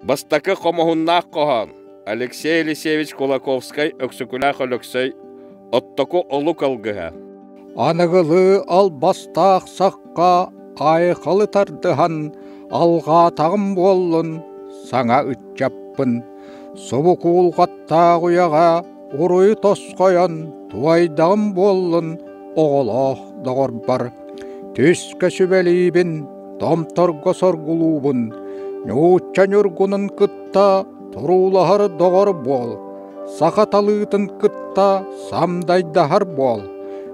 Бастакы комохуннаах кохан Алексей Елисеевич Кулаковский өксүкүлэх өлөксөй оттоку олу калгыха. Анығылы албастақ саққа айқалы тардыхан алға тағым болын саңа үтчаппын. Собу кулғаттақ ұяға ұрой тосқойын туайдағым болын оғылақ дағыр бар. Төске сүбелейбін домторго соргулубын. Нөтчан үргунын кытта тұрулахар дағыр бол. Сақаталытын кытта самдайдахар бол.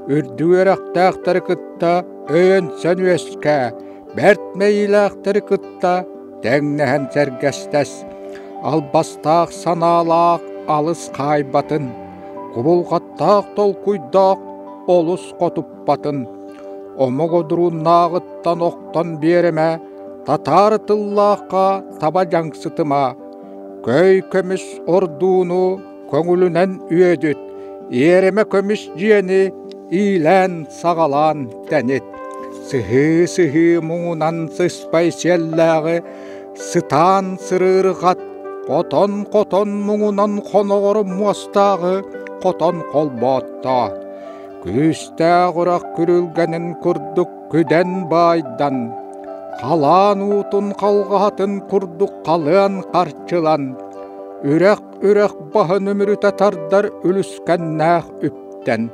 Үрдүгерақтақтары кытта өйін сән өске, бәртмейлақтары кытта дәңнәһән сәргәстәс. Албастақ саналақ алыс қайбатын, құбылғаттақ толкуйдақ олыс қотып батын. Омығыдыру нағыттан оқтан береме, татар тыллаққа таба жаңсытыма. Көй көміс ордуыны көңілінен үйедіт, ереме көміс жиені илән сағалан тәнет. Сығы мұңынан сыспай селләғы, сытан сырырғат, қотон мұңынан қонығыр мұастағы, қотон қолботта. Күсті құрақ күрілгенін күрдік күден байдан, қалан ұтын қалғатын күрдік қалыан қарчылан. Үрек бағын өмірі татардар үліскен нәқ үптен.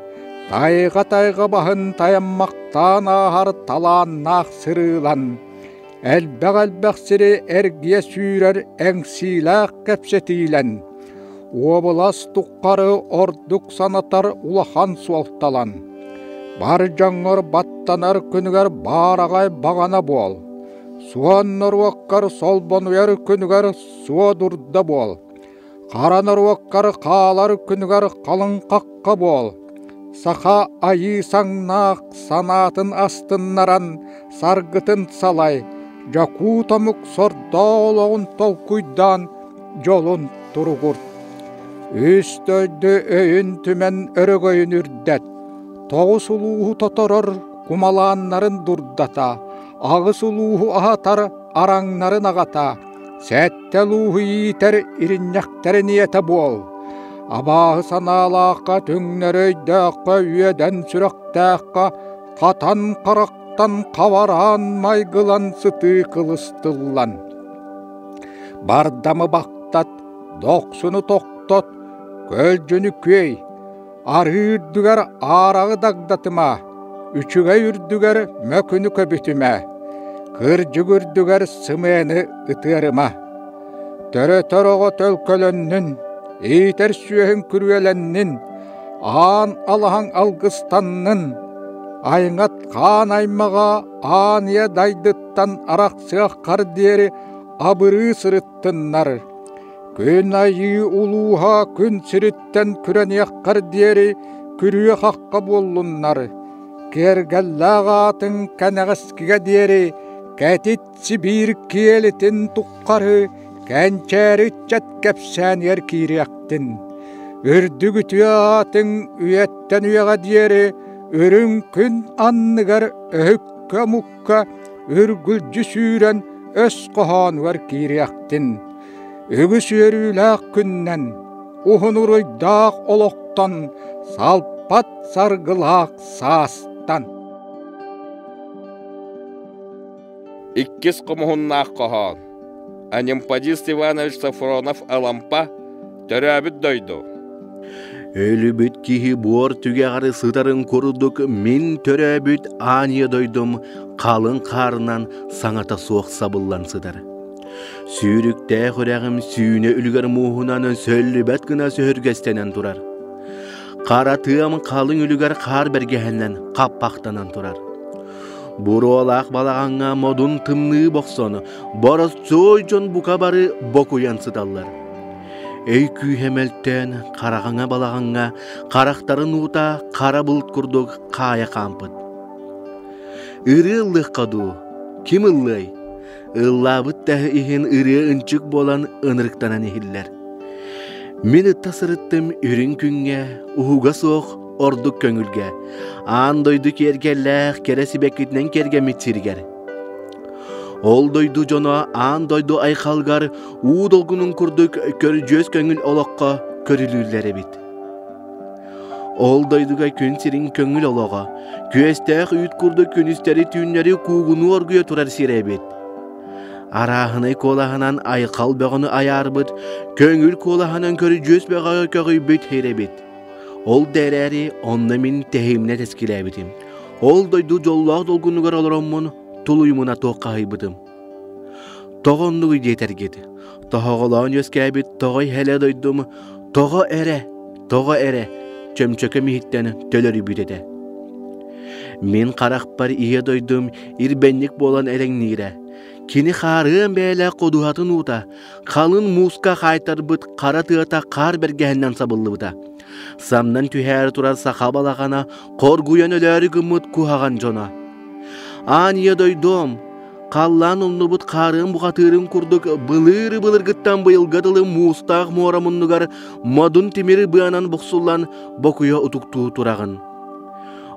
Тайға бағын таяммақтан ағар талан нақ сырылан. Әлбәқ сірі әргие сүйрер әңсиләқ кәпсетейлен. Обылас тұққары ордық санатар улахан суалталан. Бар жаңыр баттанар күнігер барағай бағана бол. Суаннар уаққар солбон үйер күнігер суа дұрда бол. Қаранар уаққар қалар күнігер қалың қаққа бол. Саха айы саңнақ санатын астыннаран саргытын салай. Жаку тамук сордолығын толкуйдан жолын тұрғырт. Өстөйді өйін түмен өрігөйін үрдет. Тоғыс ұлуғы тоторор кумаланнарын дұрдата. Ағыс ұлуғы ағатар араңнарын ағата. Сәттел ұлуғы етер иріннәқтері ниеті бол. Абағы саналаққа түңнер өйдәққа үйеден сүрәқтәққа қатан қарақтан қаваран майғылан сыты қылыстылан. Бардамы бақтат, доқсыны тоқтат, көлжіні көй, арырдүгер арағы дағдатыма, үчіге үрдүгер мөкіні көбітіме, кыржүгірдүгер сымені ұтырыма. Төрі-төріға төлкөліннің, Ейтер сүйен күрвеленнін, аан алаң алғыстаннын, айыңат қан аймаға ания дайдыттан арақсыға қардері абыры сырыттыннар. Күн айы улуға күн сіріттен күрәнияқ қардері күріе қаққа болуннар. Кергәлләға атын кәнәғіскіге дері, кәтет Сибир келетін тұққары, кәнчәрі чәт кәпсән ер кейрияқтын. Үрдігі түятың үйеттен үйеға дері, үрін күн анныгар өккі мұққа, үргүлжі сүйрен өс қоған var кейрияқтын. Үгі сүйеріләқ күннен, ұхын ұройдақ олықтан, салпат сарғылақ састан. Иккис комохуннаах кохан Анимпадист Иванович Сафронов алампа төрәбіт дойду. Өлүбүт кихи буор түгәғары сытарын көрдік, мен төрәбіт ания дойдым, қалың қарынан саңата соқ сабыллан сытар. Сүйрікті құрағым сүйіне үлгір мұхынан сөллібәт кына сөхіргестенен тұрар. Қаратыам қалың үлгір қар бергәхіннен қаппақтанан тұрар. Буролақ балағанға модун тымны боқсоны, борос жон бука бары бокуян сыталлар. Эй күйхемелттен қарағаңа балағанға, қарақтарын ута қара бұлт күрдік қая қампыт. Үрі ұллық қаду, кім ұллай? Ұллабыт тәхі ихен үрі үнчік болан ынырықтанан ехіллер. Мен ұттасырыттым үрін күнге, ұхуға соқ, ордук көңүлгө. Андойду кергеллэх кереси бекитнен керге митсиргер. Ол doydu jona an doydu aykalgar u dolgunun kurduk körjöz köngül olokka körülürlere bit. Ol doyduga kün sirin köngül ologa, küestək üt kurduk künüsteri tünleri kugunu orguya turar sirebit. Arahını kolahınan aykal bağını ayarbıt, köngül kolahınan körjöz bağı kögübüt herebit. Ol dereri onna min tehimne teskilebitim. Ol doydu jollaq dolgunugar olorommun, tuluyumuna toqaybidim. Toğonluğu yeter gidi. Toğoğlan yöskebit, toğay hele doydum, toğa ere, çömçöke mihitten tölörü büdede. Min qarakbar iya doydum, irbenlik bolan erengnire. Kini xarığın beyle koduhatın uta, kalın muska qaytarbıt, qara tığata qar bergehenden sabıllıbıda. Samdan tüher turar sakabalağana, korguyan ölörü gımıt kuhagan jona. An iya doydum, kallan olnubut qarın buğatırın kurduk, bılır gıttan bıyılgadılı mustaq moramunlugar, modun timiri bıanan boksullan, bokuya utuktuğu turağın.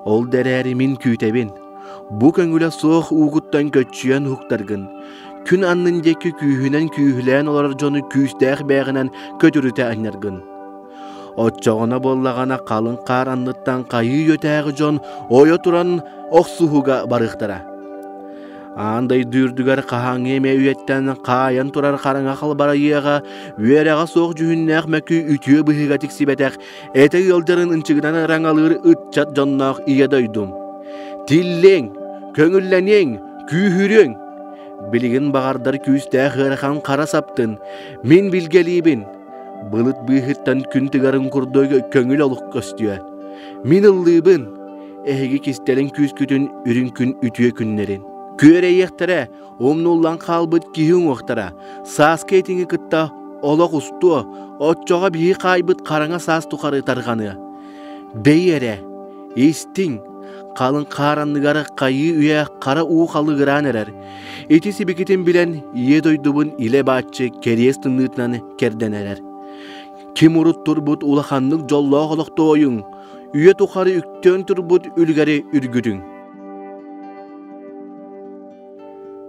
Ol dereri min kütebin, bu köngüle soğuk uğuttan köçüyen huktargın. Kün annındaki kühünen kühülen olar jonu küstəq bəğinen kötürüte anargın. Otçağına bollağana kalın qar anlıttan qayı yötäği jon, oya turan oqsuhuga barıqtara. Anday dürdügar qahan eme üyetten qayan turar qaranga qalbara yeğa, üyereğa soğuk cühünnəq məkü ütüye bıhıga tiksibetek, ete yıldırın ınçıgıdan rangalır ıtçat jonnaq iya doydum. Tillen, köngüllenен, kühürün. Biligin bağardar küstəq hırxan qara saptın, min bilgelibin. Bılıt bıhıttan küntigarın kurduğu köngül oluk köstüye. Min ıllıbın, ehegi kistelin küskütün ürünkün ütüye künlerin. Küre yektere, omnullan kalbıt kihün oktara, sas ketini kıtta olak ustu, otçoğa bihi kaybıt karanga sas tukarı targanı. Beyere, istin, kalın karanlıgara kayı üye kara uğalı gıran erer. Etisi bikitin bilen iye doydubun ile bahçe keriyes tınlıtlan kerden erer. Kim urut turbut ulakanlık jolla olak doyun, üye tukarı üktön turbut ülgari ürgüdün.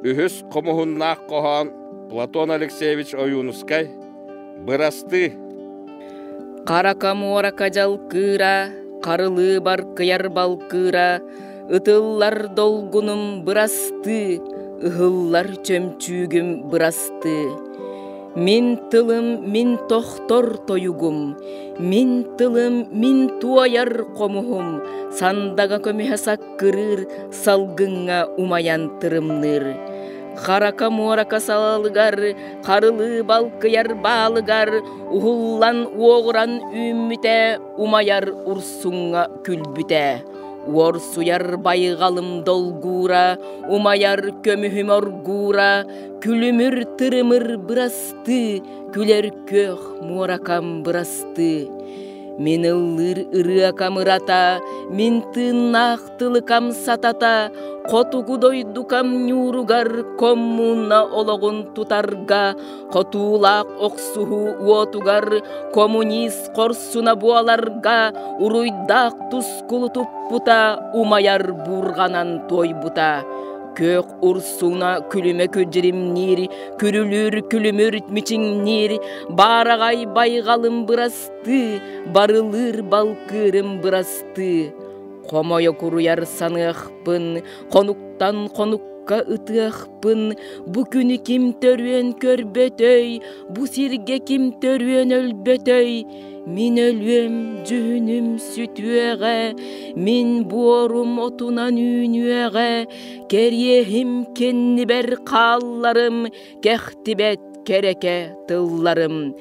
Ühüs komuhunnaq qohan Platon Alexeyevich Oyunuskay bırastı. Қаракамуара кажалкыра, қарылы бар кыяр балкыра, ытыллар долгунум бырасты, ыхыллар чөмчүгүм бырасты. Мин тылым, мин тохтор тоюгум, мин тылым, мин туаяр комухум, сандага көмехасак кырыр, салгыңа умаян тырымныр. Қарака муарака салалыгар, қарылы балкыяр балыгар, ухуллан уоғыран үмміте, умаяр урсуңа күлбіте. Уорсуяр байғалым долгура, умаяр көмүхүм оргура, күлүмүр тырымыр бырасты, күлер көх муаракам бырасты. Мен ыллыр ырыакам ырата, мен тынақ тылыкам сатата, Котугу дойдукам нюругар, коммуна ологун тутарга, Котулак оксуху уотугар, коммунист корсуна буаларга, Уруйдак тускулу туппута, умаяр бурганан тойбута. Кök урсуна күліме көджірімнер, күрілір күлімір мичіңнер, барағай байғалым бырасты, барылыр балкырым бырасты. Комойо куруяр санықпын, конуктан конукка ытықпын, бу күні ким төрүен көрбөтөй, бу сирге ким төрүен өлбөтөй. Min ölüm cühünüm sütüğe, min borum otunan ünüğe, keriyehim kenni ber kallarım, kehtibet kereke tıllarım.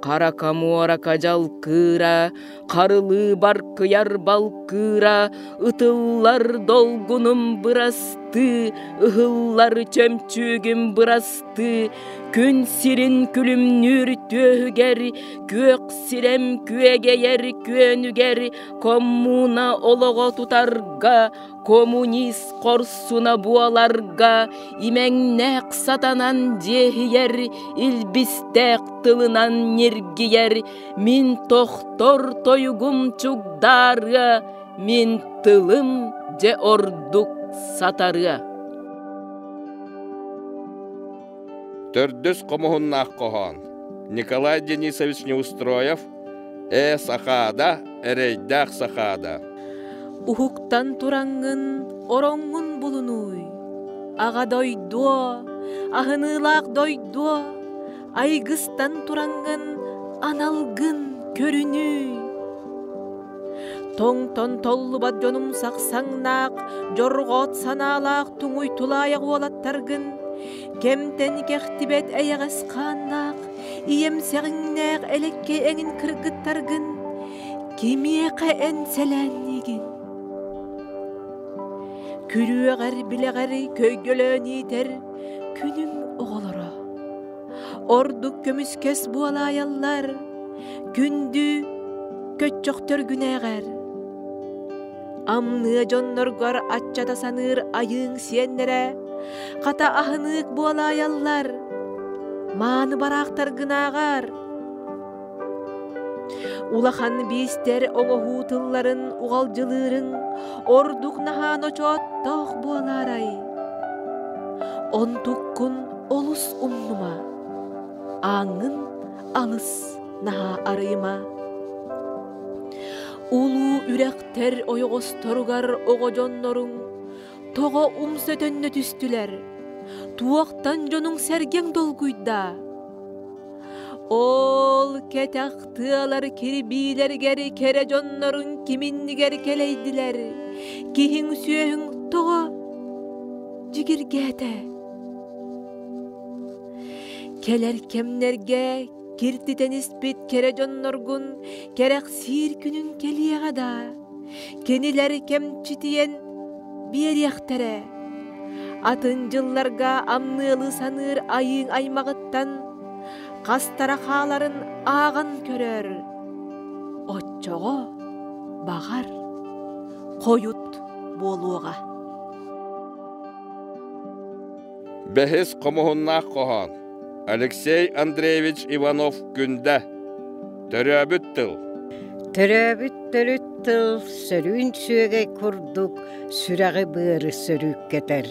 Қарака муарака жалкыра, қарылы бар кыяр балкыра, ытыллар долгунум бырасты, ыхыллар чөмчүгүм бырасты, күн сирин күлүм нүр төгер, көк сирем күегейер көнүгер, коммуна олого тутарга, коммунист корсуна буаларга, имеңнәк сатанан жехиер, илбистәк тылынан нергиер, мин тохтор тойугум чугдарга, мин тылым же ордук сатарга. Төрдүс комуһуннаах коһон. Николай Денисович Неустроев, сахада, эрейдах сахада. Ухуктан тураңын, ороңун булунуй. Ага дойдуо, ахынылаак дойдуо, айгыстан тураңын, аналгын көрүнүй. Тоңтон толлубат жонум сақсаңнаақ, жорғот санаалаақ туңуй тулаяқ олаттаргын, кемтен кехтибет әйәғас қаннаақ, иемсәғіңнәқ әлекке әңін кіргіттаргын, кемеқә әнсәләннеген. Күрüәғәр біләғәр көйгөлөн итер күнің оғалара. Ордук көміскес буалаялар, күнді көтчөктөр күнәғәр. Амны жонноргар атчата саныр айың сиеннере, қата ахынык буалаялар, мааны барақтар гынағар. Улахан бейстер оңоху тылларын уғалжылырың, ордук нахан очоттоқ буаларай. Онтуккун олус умнума, аңын алыс наха арыйма. Улу үрәктер ойғосторгар оғожоннорың, тоғы умсөтөннө түстүлер, туақтан жонуң сәргең долгуйда. Ол кетақтылар кирбилергер кере жоннорун киминнигер келейдилер, кихин сүйөһүң тоға жигиргете. Келер кемнерге киртитениспит кере жонноргун керек сир күнүн келиягада, кенилер кемчитиен биерияхтере. Атын жылларга амнылы саныр айың аймағыттан, қастара қаларын ағын көрер. Отчоға бағар қойут болуға. Бәхес комуһуннаах коһон. Алексей Андреевич Иванов күндә. Төрөбүт тыл. Төрөбүт тыл сөрүн сүйеге курдук, сүрәгы быры сөрүк кетер.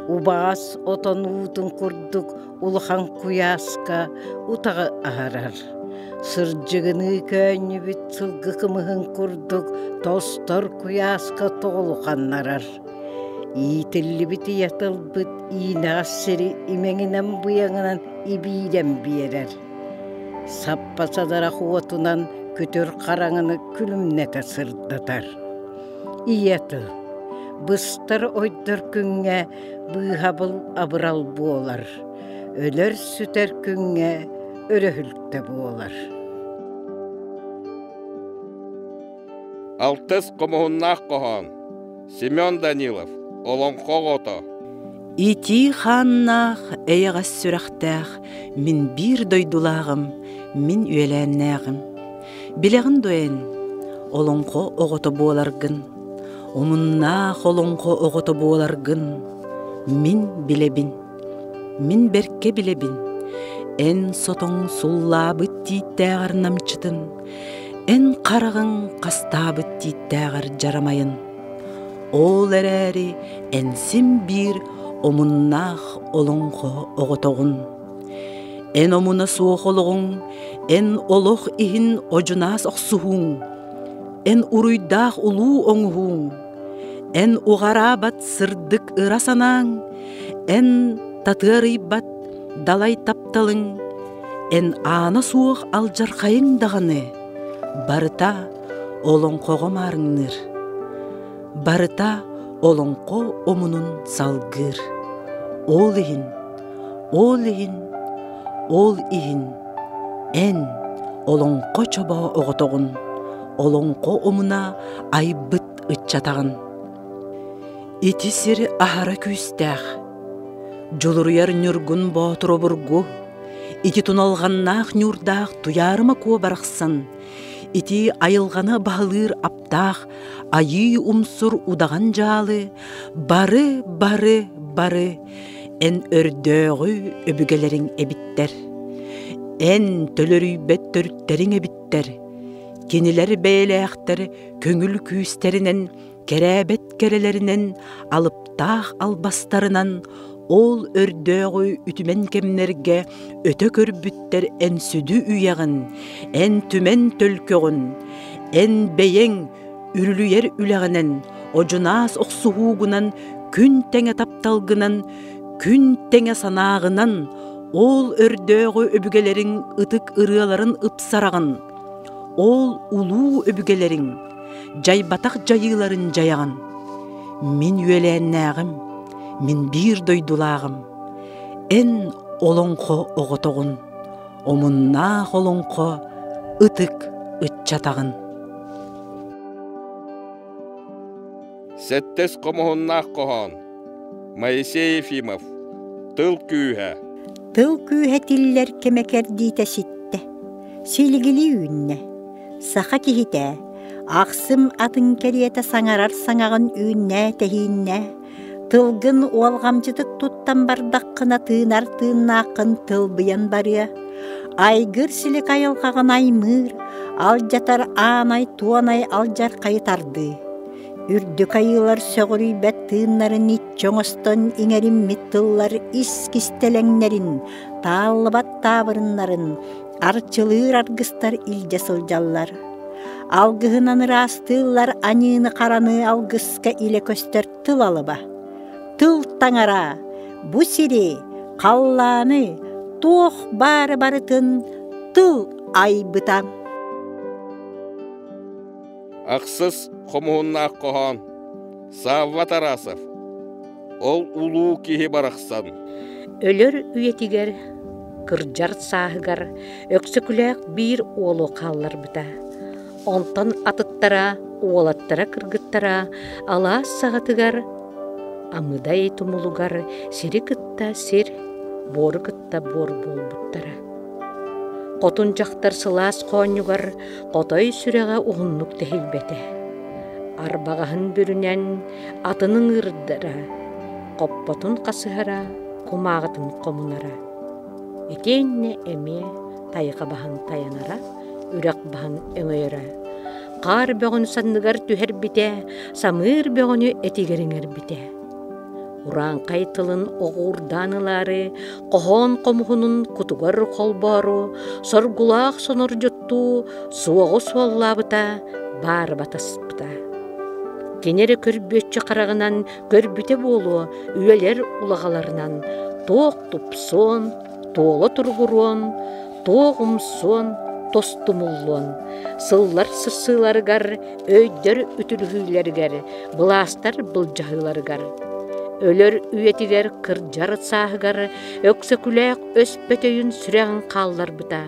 Убаас отонуутун курдук, улахан куяска утағы ағарар. Сыржығыны көнібіт сылғы кымығын курдук, тостор куяска тоғылу қаннарар. Ийтілі біті ятыл бұт, иінағас сері имеңінен бұяңынан ибейден берер. Саппасадара хуатунан көтөр қараңыны күлімнеті сырдатар. Иятыл. Быстар ойдар күнге бұғабыл абырал болар. Өлер сүтер күнге өрөхілікті болар. Алтыс комуһуннаах коһон. Семен Данилов, Олонқоғото. Ити ханнах эйағас сүрәқтәқ, мин бир дойдулағым, мин үеләннәғым. Біләғін дойын, Олонқо оғото боларгын. Омуннаах Олонқо оғото боларгын. Мин білебін, мин берке білебін. Эн сотоң суллабыт титтәғар намчытын. Эн қарағын қастабыт титтәғар жарамайын. Ол әрәрі әнсім бір омуннаах Олонқо оғотоғын. Эн омуна суох олоғын, эн олох ихин ожунаас оқсуғын. Эн уруйдаах улуу оңуғын. Эн уғарабат сырдык ырасанаң. Эн татырыйбат далай тапталың. Эн ана суох алжарқайың дағаны. Барыта Олонқоға марыңныр. Барыта Олонқо омунун салгыр. Ол ихин, ол ихин, ол ихин. Эн Олонқо чоба оғытоғын. Олонқо омуна айбыт ытчатағын. Ити сири ахара күйістәқ. Жолуруяр нүргүн ботуро бургу. Ити туналғаннақ нүрдақ туярыма ко барақсан. Ити айылғаны бағылыр аптақ, айы умсур удаған жалы, бары, бары, бары, ән өрдөғі өбігелерің әбіттер. Ән төлөрүйбет төріттерің әбіттер. Кенілер бәйләқтер көңіл күйістерінен, кәрәбет кәрелерінен, алыптақ албастарынан Ол өрдөөгү үтүмен кемнерге өтө көрбүттер эн сүдү үйягын, эн түмен төлкөгүн, эн бейең үрүлүер үлэгинен, ожунаас оксугугунан, күн теңе тапталгынан, күн теңе санаагынан, ол өрдөөгү өбүгелериң ытык ырыаларын ыпсарагын, ол улуу өбүгелериң жайбатак жайыларын жаягын. Мен үелээннээҕим, мен бир дойдулаагым, эн олоңхо оготогун, омуннаах олоңхо ытык ытчатагын. Сеттес комуһуннаах коһоон. Моисей Ефимов. Тыл күүһэ. Тыл күүһэтиллэр кемекердиите ситте. Силгили үүнне. Саха кихите. Ақсым атын кериете саңарар саңағын үүнне тәхиинне. Тылгын уалғамчытык туттан бардаққына тыынар тыыннаақын тыл бұян барыя. Айгыр силик айылғағын аймыр. Ал жатар аанай туанай алжар қайтарды. Үрдік айылар сөғірүй бәт тыыннарын итчоңыстон иңерім миттыллар искистелеңнерін, таалыбат табырыннарын, арчылыр аргыстар илже сылжаллар. Алгыһынан ырастыллар аньыны қараны алгыска иле көстер тыл алыба. Тыл таңара, бу сири, қалланы, тоқ бары-барытын тыл айбытан. Ақсыз комуһуннаах коһоон. Савва Тарасов. Ол улуу киһи барахсан. Өлөр үйетигер, кыржар сааһыгар, өксөкүлээх бир уолу хааллар быта. Онтон атыттара, уолаттара кыргыттара, алаас саҕатыгар, амыдай тумулугар, сири кытта сир, бору кытта бор болбуттара. Котун жақтар сылаас коонюгар, котой сүрэҕэ уһуннук тэһилбэтэ. Арбаҕаһын бүрүнэн атының ырдара, коппотун касыһара, кумааҕытын комунара. Этиэнне эме тайыка баһын таянара, үрек баһын өңөйөрө. Каар бөҕөнү санныгар түһэр бите, самыыр бөҕөнү этигериңер бите. Ураанкай тылын оҕуурдаанылары, коһоон комуһунун кутугар холбоору, соргулаах сонор жуттуу, суоҕу суоллаабыта, баары батаспыта. Кенере көрбүөччү карагынан көрбүте буолу, үөлер улагаларынан, тоох тупсуон, тооло тургуруон, тоох умсуон, тостумуллуон, сыллар сырсыыларыгар, өйдөр үтүлүһүүлэригэр, былаастар былжаһыыларыгар. Өлөр үйетигер кыржар сааһыгар, өксөкүлээх өспөтөйүн сүрэҕин хаалларбыта.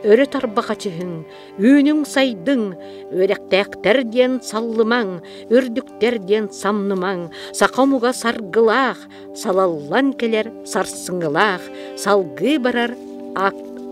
Өрө тарбакачыһың, үүнүң сайдың, өректээхтер диэн саллымаң, үрдүктер диэн самнымаң, сакамуга саргылаах, салаллан келер сарсыңылаах, салгы барар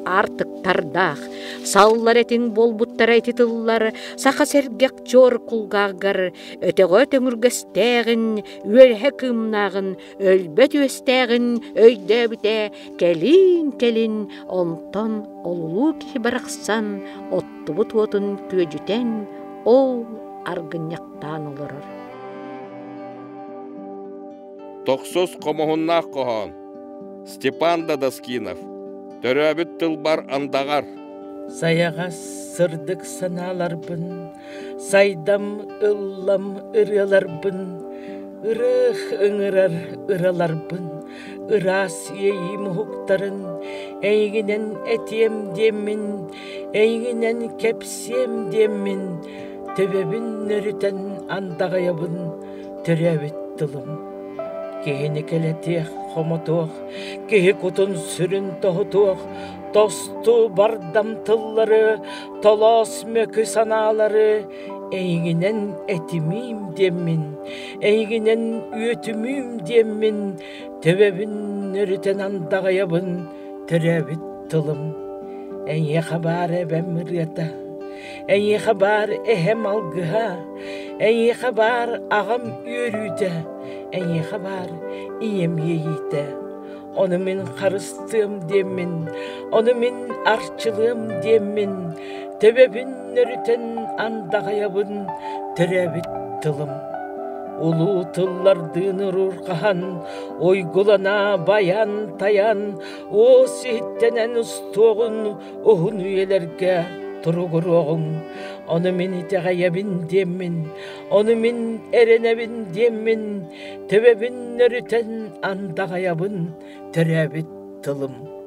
артыктардаах, саллар этиң болбуттар айтытыллар, сака сергек чор кулгаагар, өтөгө төңүргөстээгин, үөлхэ кымнаагын, өлбөт үөстээгин, өйдөбүтэ, келин, онтон олулуу кихи барахсан, оттубут уотун күөжүтен, ол аргыньяктаан олорор. Тохсус комуһуннаах коһоон. Степан Дадаскинов. Төрөбүт тыл бар андагар. Саяға сырдык саналарбын, сайдам ыллам ырыаларбын, ырых ыңырар ыраларбын, ырас ейим хуктарын, эйгинен этием деммин, эйгинен кепсием деммин, төбөбүн нөрүтен андагайабын, төрөбүт тылым. Кехини келетех хомотуох, кехи кутун сүрін тоғытуох, тосту бардам тыллары, толос мөкү саналары, эйгинен этимим деммин, эйгинен үөтүмүм деммин, төбөбүн нөрүтен андагайабын, төрөбүт тылым. Эйе хабар эбем мырыата, эйе хабар эхем алгыха, эйе хабар агам үйөрүүтэ, эйе хабар ием ейите. Onu min karыстığım demin, onu min arçılığım demin, töbebin nörüten andağayabın, törebit tılım. улуу тыллардын уруркахан, ойгулана баян таян, о ситтенен устогун, ohun üyelerge turuguruğun. Onu min iteğayabin diyemin, onu min erenebin diyemin, tebebin nörüten andağayabın, törebit tılım.